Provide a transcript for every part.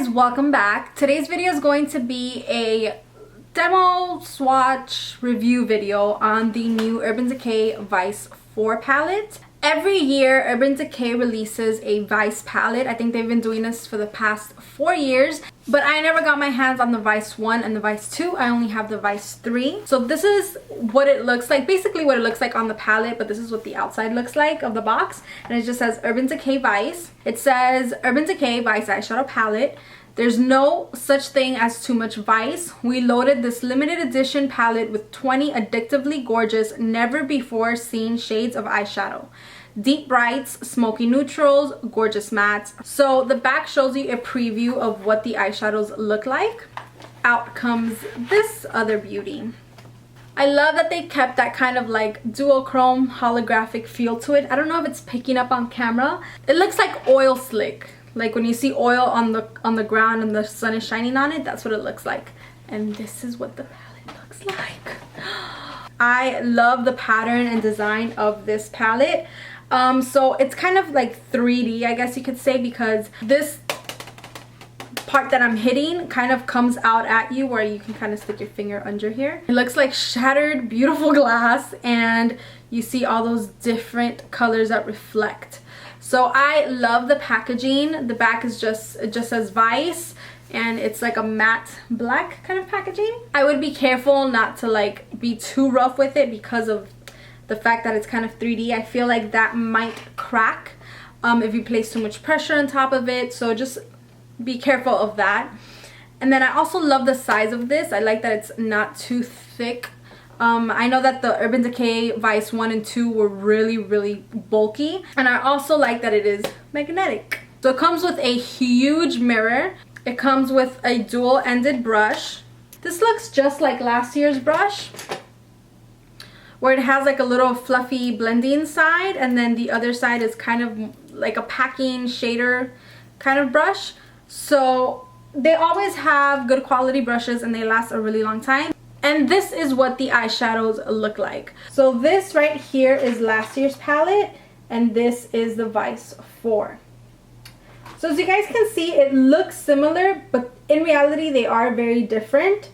guys, welcome back. Today's video is going to be a demo swatch review video on the new Urban Decay Vice 4 palette. Every year Urban Decay releases a Vice palette. I think they've been doing this for the past 4 years, but I never got my hands on the Vice 1 and the Vice 2. I only have the Vice 3. So this is what it looks like, basically what it looks like on the palette, but this is what the outside looks like of the box. And it just says Urban Decay Vice. It says Urban Decay Vice eyeshadow palette. There's no such thing as too much Vice. We loaded this limited edition palette with 20 addictively gorgeous, never before seen shades of eyeshadow. Deep brights, smoky neutrals, gorgeous mattes. So the back shows you a preview of what the eyeshadows look like. Out comes this other beauty. I love that they kept that kind of like duochrome holographic feel to it. I don't know if it's picking up on camera. It looks like oil slick. Like when you see oil on the ground and the sun is shining on it, that's what it looks like. And this is what the palette looks like. I love the pattern and design of this palette. So it's kind of like 3D, I guess you could say, because this part that I'm hitting kind of comes out at you where you can kind of stick your finger under here. It looks like shattered beautiful glass, and you see all those different colors that reflect. So I love the packaging. The back is it just says Vice, and it's like a matte black kind of packaging. I would be careful not to like be too rough with it because of the fact that it's kind of 3D. I feel like that might crack if you place too much pressure on top of it. So just be careful of that. And then I also love the size of this. I like that it's not too thick. I know that the Urban Decay Vice 1 and 2 were really bulky, and I also like that it is magnetic. So it comes with a huge mirror. It comes with a dual-ended brush. This looks just like last year's brush, where it has like a little fluffy blending side, and then the other side is kind of like a packing shader kind of brush. So they always have good quality brushes and they last a really long time. And this is what the eyeshadows look like. So this right here is last year's palette, and this is the Vice 4. So as you guys can see, it looks similar, but in reality they are very different.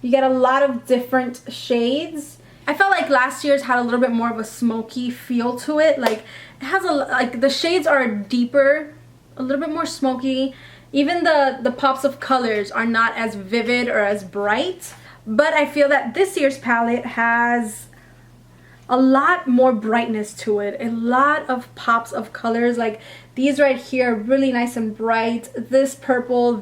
You get a lot of different shades. I felt like last year's had a little bit more of a smoky feel to it. Like it has like the shades are deeper, a little bit more smoky. Even the pops of colors are not as vivid or as bright. But I feel that this year's palette has a lot more brightness to it. A lot of pops of colors. Like these right here are really nice and bright. This purple,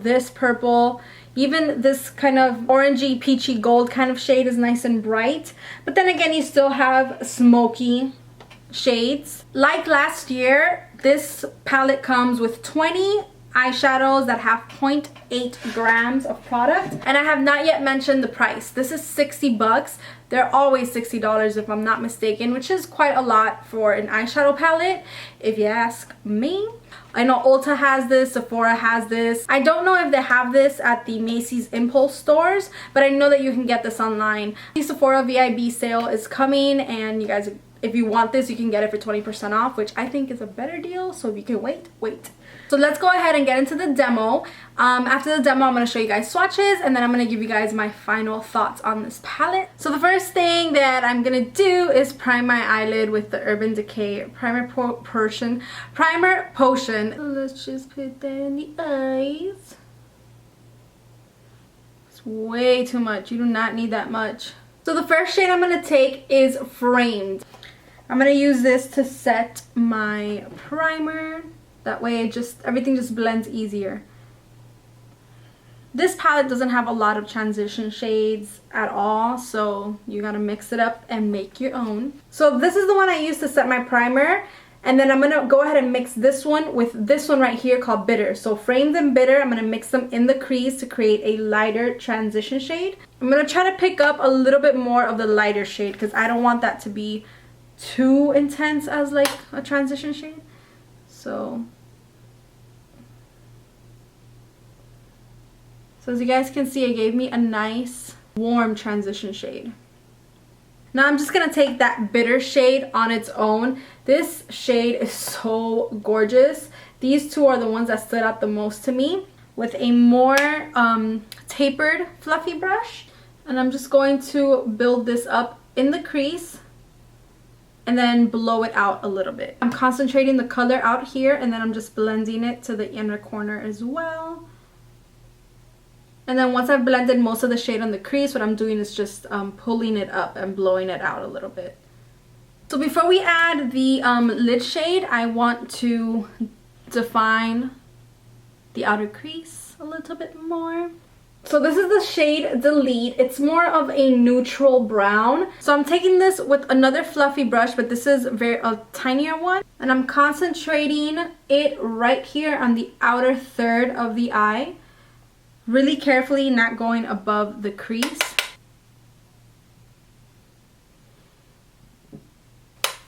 even this kind of orangey, peachy gold kind of shade is nice and bright. But then again, you still have smoky shades. Like last year, this palette comes with 20 eyeshadows that have 0.8 grams of product, and I have not yet mentioned the price. This is 60 bucks. They're always $60 if I'm not mistaken, which is quite a lot for an eyeshadow palette if you ask me. I know Ulta has this, Sephora has this. I don't know if they have this at the Macy's Impulse stores, but I know that you can get this online. The Sephora VIB sale is coming, and you guys, if you want this, you can get it for 20% off, which I think is a better deal. So if you can wait. So let's go ahead and get into the demo. After the demo, I'm going to show you guys swatches, and then I'm going to give you guys my final thoughts on this palette. So the first thing that I'm going to do is prime my eyelid with the Urban Decay Primer Potion. Let's just put that in the eyes. It's way too much. You do not need that much. So the first shade I'm going to take is Framed. I'm going to use this to set my primer. That way everything just blends easier. This palette doesn't have a lot of transition shades at all, so you gotta mix it up and make your own. So this is the one I use to set my primer, and then I'm gonna go ahead and mix this one with this one right here called Bitter. So Framed and Bitter, I'm gonna mix them in the crease to create a lighter transition shade. I'm gonna try to pick up a little bit more of the lighter shade because I don't want that to be too intense as like a transition shade. So as you guys can see, it gave me a nice warm transition shade. Now I'm just gonna take that Bitter shade on its own. This shade is so gorgeous. These two are the ones that stood out the most to me. with a more tapered fluffy brush. And I'm just going to build this up in the crease and then blow it out a little bit. I'm concentrating the color out here, and then I'm just blending it to the inner corner as well. And then once I've blended most of the shade on the crease, what I'm doing is just pulling it up and blowing it out a little bit. So before we add the lid shade, I want to define the outer crease a little bit more. So this is the shade Delete. It's more of a neutral brown. So I'm taking this with another fluffy brush, but this is a tinier one. And I'm concentrating it right here on the outer third of the eye. Really carefully, not going above the crease.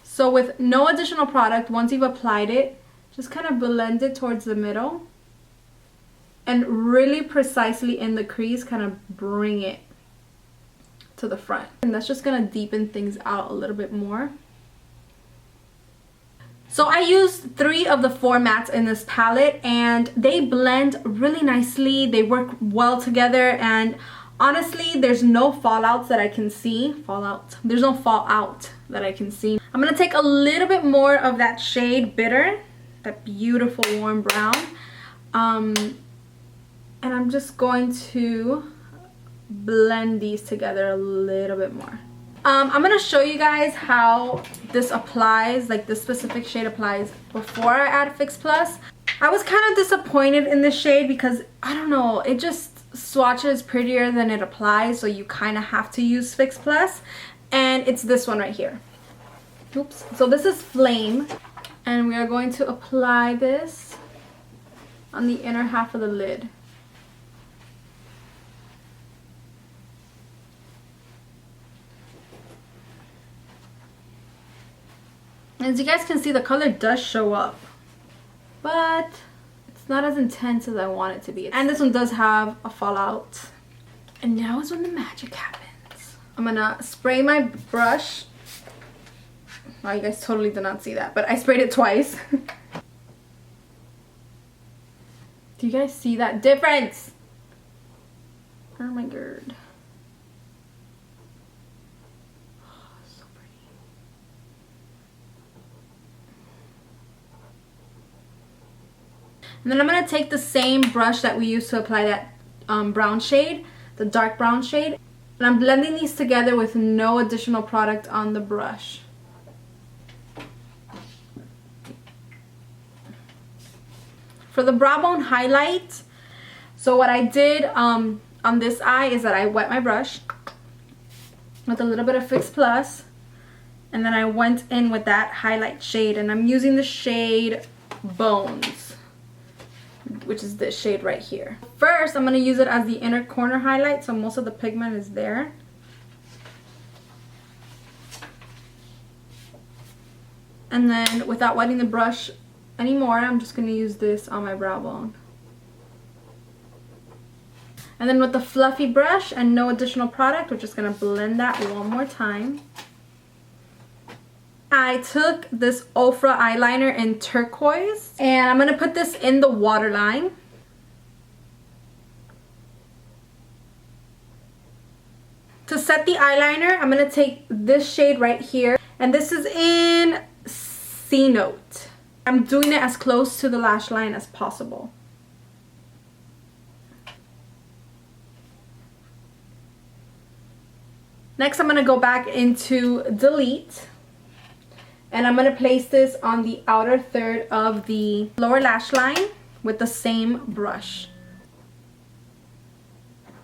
So with no additional product, once you've applied it, just kind of blend it towards the middle. And really precisely in the crease, kind of bring it to the front. And that's just going to deepen things out a little bit more. So I used 3 of the 4 mattes in this palette, and they blend really nicely. They work well together, and honestly, there's no fallouts that I can see. There's no fallout that I can see. I'm going to take a little bit more of that shade Bitter, that beautiful warm brown. And I'm just going to blend these together a little bit more. I'm going to show you guys how this applies, like this specific shade applies before I add Fix Plus. I was kind of disappointed in this shade because, I don't know, it just swatches prettier than it applies, so you kind of have to use Fix Plus. And it's this one right here. Oops. So this is Flame, and we are going to apply this on the inner half of the lid. As you guys can see, the color does show up, but it's not as intense as I want it to be. And this one does have a fallout. And now is when the magic happens. I'm gonna spray my brush. Wow, you guys totally did not see that, but I sprayed it twice. Do you guys see that difference? Oh my god. And then I'm going to take the same brush that we used to apply that brown shade, the dark brown shade. And I'm blending these together with no additional product on the brush. For the brow bone highlight, so what I did on this eye is that I wet my brush with a little bit of Fix Plus. And then I went in with that highlight shade. And I'm using the shade Bones, which is this shade right here. First, I'm going to use it as the inner corner highlight, so most of the pigment is there. And then, without wetting the brush anymore, I'm just going to use this on my brow bone. And then with the fluffy brush and no additional product, we're just going to blend that one more time. I took this Ofra eyeliner in turquoise, and I'm going to put this in the waterline. To set the eyeliner, I'm going to take this shade right here, and this is in C Note. I'm doing it as close to the lash line as possible. Next, I'm going to go back into Delete. And I'm going to place this on the outer third of the lower lash line with the same brush.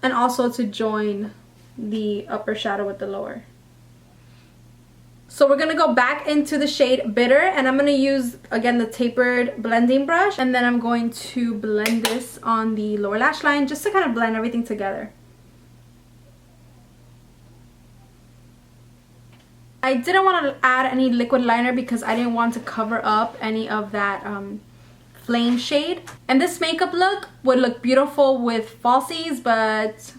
And also to join the upper shadow with the lower. So we're going to go back into the shade Bitter, and I'm going to use, again, the tapered blending brush. And then I'm going to blend this on the lower lash line just to kind of blend everything together. I didn't want to add any liquid liner because I didn't want to cover up any of that flame shade. And this makeup look would look beautiful with falsies, but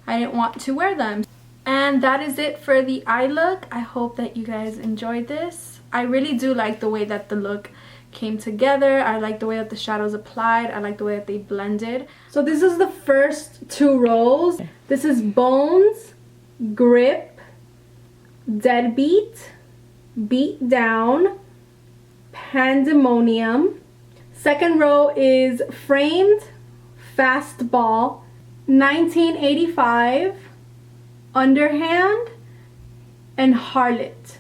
I didn't want to wear them. And that is it for the eye look. I hope that you guys enjoyed this. I really do like the way that the look came together. I like the way that the shadows applied. I like the way that they blended. So this is the first 2 rows. This is Bones, Grip, Deadbeat, Beat Down, Pandemonium. Second row is Framed, Fastball, 1985, Underhand, and Harlot.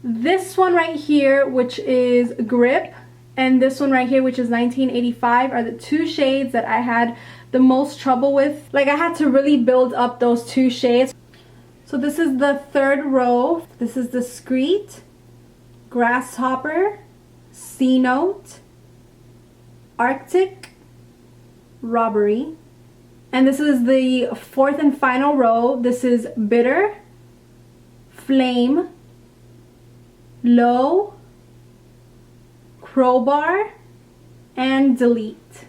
This one right here, which is Grip, and this one right here, which is 1985, are the 2 shades that I had the most trouble with. Like, I had to really build up those 2 shades. So this is the 3rd row. This is Discreet, Grasshopper, C-Note, Arctic, Robbery. And this is the 4th and final row. This is Bitter, Flame, Low, Crowbar, and Delete.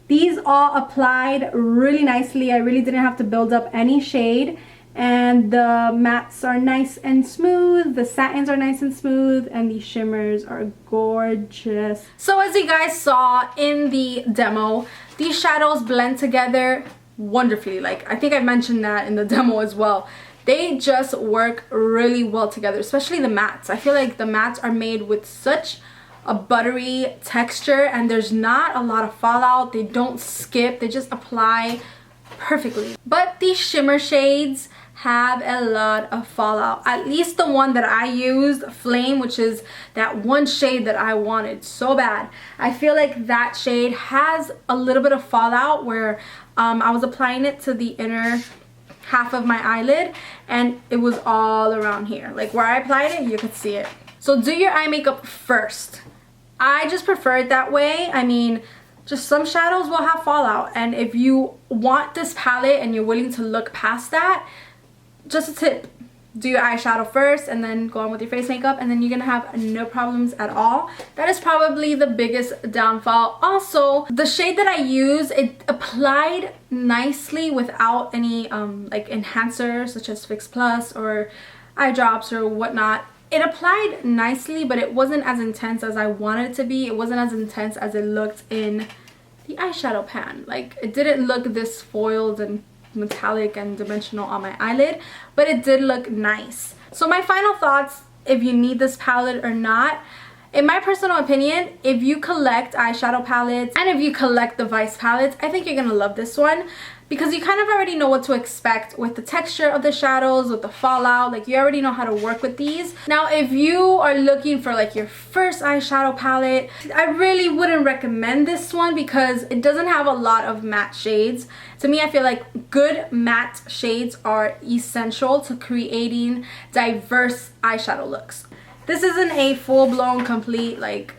These all applied really nicely. I really didn't have to build up any shade. And the mattes are nice and smooth, the satins are nice and smooth, and the shimmers are gorgeous. So as you guys saw in the demo, these shadows blend together wonderfully. Like, I think I mentioned that in the demo as well. They just work really well together, especially the mattes. I feel like the mattes are made with such a buttery texture, and there's not a lot of fallout. They don't skip, they just apply perfectly. But these shimmer shades have a lot of fallout. At least the one that I used, Flame, which is that one shade that I wanted so bad, I feel like that shade has a little bit of fallout where I was applying it to the inner half of my eyelid, and it was all around here. Like, where I applied it, you could see it. So do your eye makeup first. I just prefer it that way. I mean, just some shadows will have fallout, and if you want this palette and you're willing to look past that, just a tip, do your eyeshadow first and then go on with your face makeup, and then you're gonna have no problems at all. That is probably the biggest downfall. Also, the shade that I use, it applied nicely without any like enhancers such as Fix Plus or eye drops or whatnot. It applied nicely, but it wasn't as intense as I wanted it to be. It wasn't as intense as it looked in the eyeshadow pan. Like, it didn't look this foiled and metallic and dimensional on my eyelid, but it did look nice. So my final thoughts, if you need this palette or not, in my personal opinion, if you collect eyeshadow palettes and if you collect the Vice palettes, I think you're gonna love this one, because you kind of already know what to expect with the texture of the shadows, with the fallout. Like, you already know how to work with these. Now, if you are looking for like your first eyeshadow palette, I really wouldn't recommend this one because it doesn't have a lot of matte shades. To me, I feel like good matte shades are essential to creating diverse eyeshadow looks. This isn't a full-blown complete like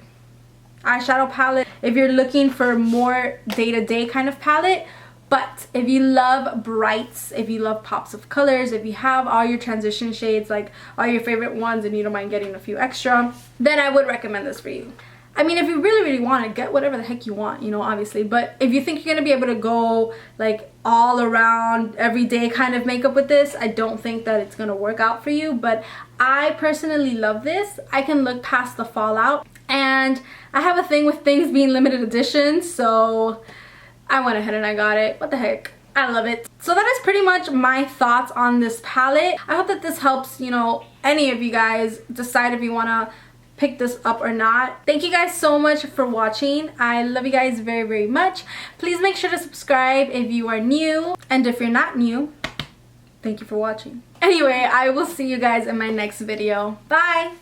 eyeshadow palette if you're looking for more day-to-day kind of palette. But if you love brights, if you love pops of colors, if you have all your transition shades, like all your favorite ones, and you don't mind getting a few extra, then I would recommend this for you. I mean, if you really want to, get whatever the heck you want, you know, obviously. But if you think you're going to be able to go like all around everyday kind of makeup with this, I don't think that it's going to work out for you. But I personally love this. I can look past the fallout. And I have a thing with things being limited edition, so I went ahead and I got it. What the heck? I love it. So that is pretty much my thoughts on this palette. I hope that this helps, you know, any of you guys decide if you want to pick this up or not. Thank you guys so much for watching. I love you guys very, very much. Please make sure to subscribe if you are new. And if you're not new, thank you for watching. Anyway, I will see you guys in my next video. Bye!